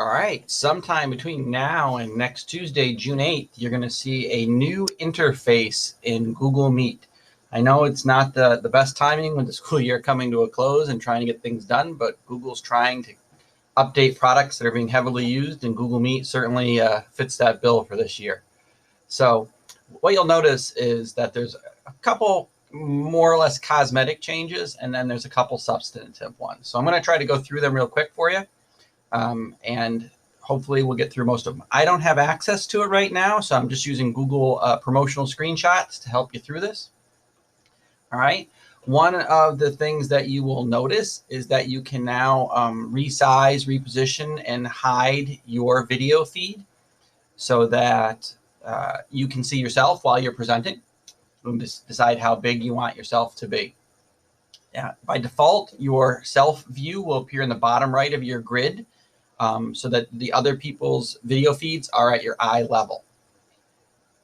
All right, sometime between now and next Tuesday, June 8th, you're going to see a new interface in Google Meet. I know it's not the best timing with the school year coming to a close and trying to get things done, but Google's trying to update products that are being heavily used, and Google Meet certainly fits that bill for this year. So what you'll notice is that there's a couple more or less cosmetic changes, and then there's a couple substantive ones. So I'm going to try to go through them real quick for you. And hopefully we'll get through most of them. I don't have access to it right now, so I'm just using Google promotional screenshots to help you through this. All right. One of the things that you will notice is that you can now resize, reposition, and hide your video feed so that you can see yourself while you're presenting. You can decide how big you want yourself to be. Yeah, by default, your self view will appear in the bottom right of your grid. So that the other people's video feeds are at your eye level.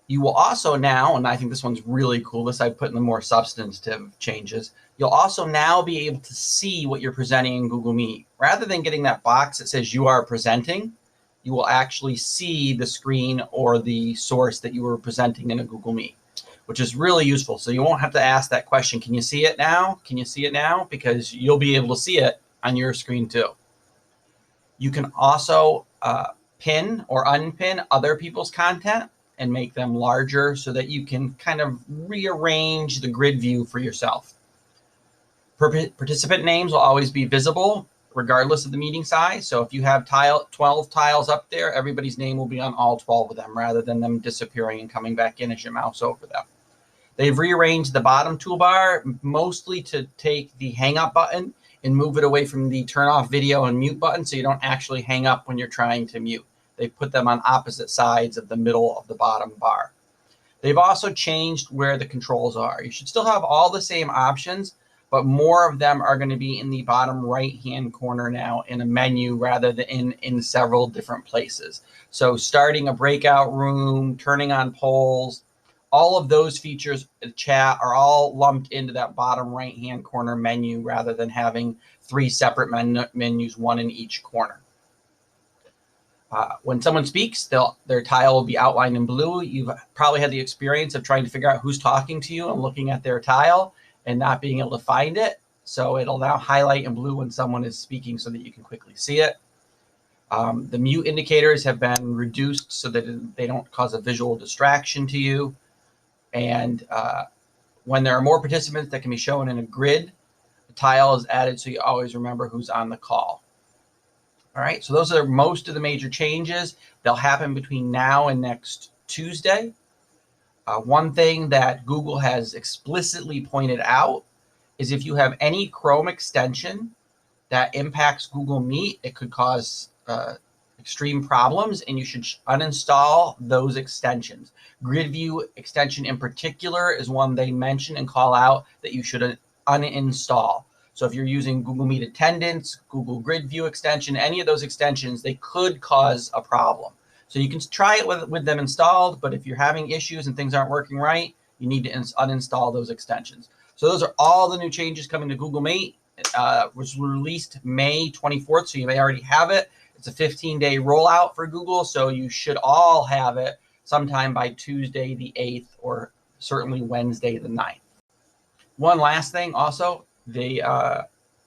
You will also now, and I think this one's really cool, this I put in the more substantive changes, you'll also now be able to see what you're presenting in Google Meet. Rather than getting that box that says you are presenting, you will actually see the screen or the source that you were presenting in a Google Meet, which is really useful. So you won't have to ask that question, can you see it now? Can you see it now? Because you'll be able to see it on your screen too. You can also pin or unpin other people's content and make them larger so that you can kind of rearrange the grid view for yourself. Participant names will always be visible regardless of the meeting size. So if you have 12 tiles up there, everybody's name will be on all 12 of them rather than them disappearing and coming back in as you mouse over them. They've rearranged the bottom toolbar mostly to take the hang up button and move it away from the turn off video and mute button so you don't actually hang up when you're trying to mute. They put them on opposite sides of the middle of the bottom bar. They've also changed where the controls are. You should still have all the same options, but more of them are going to be in the bottom right-hand corner now in a menu rather than in several different places. So starting a breakout room, turning on polls, all of those features in chat are all lumped into that bottom right-hand corner menu rather than having three separate menus, one in each corner. When someone speaks, their tile will be outlined in blue. You've probably had the experience of trying to figure out who's talking to you and looking at their tile and not being able to find it. So it'll now highlight in blue when someone is speaking so that you can quickly see it. The mute indicators have been reduced so that they don't cause a visual distraction to you. And when there are more participants that can be shown in a grid, the tile is added so you always remember who's on the call. All right, so those are most of the major changes. They'll happen between now and next Tuesday. One thing that Google has explicitly pointed out is if you have any Chrome extension that impacts Google Meet, it could cause extreme problems, and you should uninstall those extensions. Grid View extension in particular is one they mention and call out that you should uninstall. So if you're using Google Meet Attendance, Google Grid View extension, any of those extensions, they could cause a problem. So you can try it with them installed, but if you're having issues and things aren't working right, you need to uninstall those extensions. So those are all the new changes coming to Google Meet, which was released May 24th, so you may already have it. It's a 15-day rollout for Google, so you should all have it sometime by Tuesday the 8th or certainly Wednesday the 9th. One last thing also, the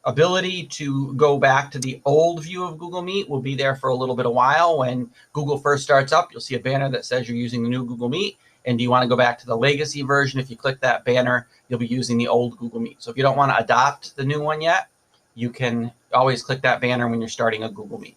ability to go back to the old view of Google Meet will be there for a little bit of while. When Google first starts up, you'll see a banner that says you're using the new Google Meet. And do you want to go back to the legacy version? If you click that banner, you'll be using the old Google Meet. So if you don't want to adopt the new one yet, you can always click that banner when you're starting a Google Meet.